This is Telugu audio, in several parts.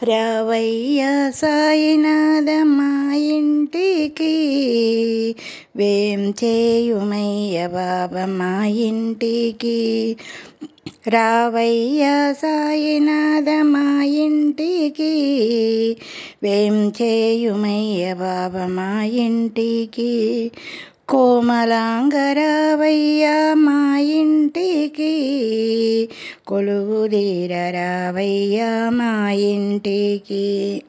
రావయ్య సాయినాథ మా ఇంటికి, వేం చేయుమయ్య బాబా మా ఇంటికి. రావయ్య సాయినాథ మా ఇంటికి, వేం చేయుమయ్య బాబా మా ఇంటికి. కోమలాంగరావయ్య మా ఇంటికి, కొలువుదీర రావయ్య మా ఇంటికి.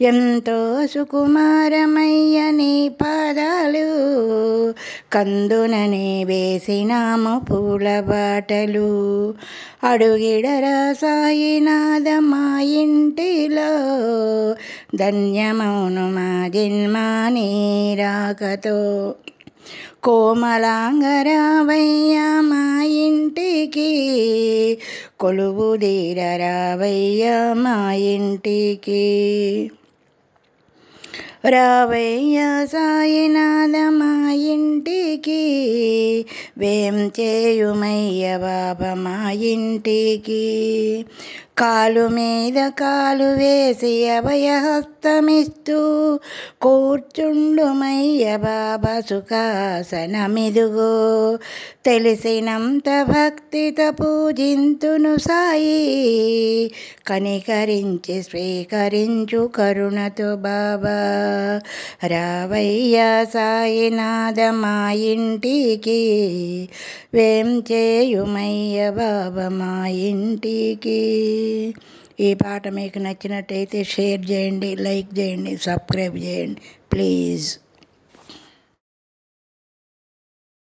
ఎంతో సుకుమారమయ్య నీ పాదాలు, కందునని వేసినాము పూల బాటలు. అడుగిడరా సాయినాథ మా ఇంటిలో, ధన్యమౌను మా జన్మ నీ రాకతో. కోమలాంగరావయ్య మా ఇంటికి, కొలువుదీర రావయ్య మా ఇంటికి. రావయ్య సాయినాథ మా ఇంటికి, వేం చేయుమయ్య బాబా మా ఇంటికి. కాలు మీద కాలు వేసి అభయహస్తమిస్తూ, కూర్చుండుమయ్య బాబా సుఖాసనమిదుగో. తెలిసినంత భక్తితో పూజింతును సాయి, కనికరించి స్వీకరించు కరుణతో బాబా. రావయ్య సాయినాథ మా ఇంటికి, వేం చేయుమయ్య బాబా మా ఇంటికి. ఈ పాట మీకు నచ్చినట్టయితే షేర్ చేయండి, లైక్ చేయండి, సబ్స్క్రైబ్ చేయండి ప్లీజ్.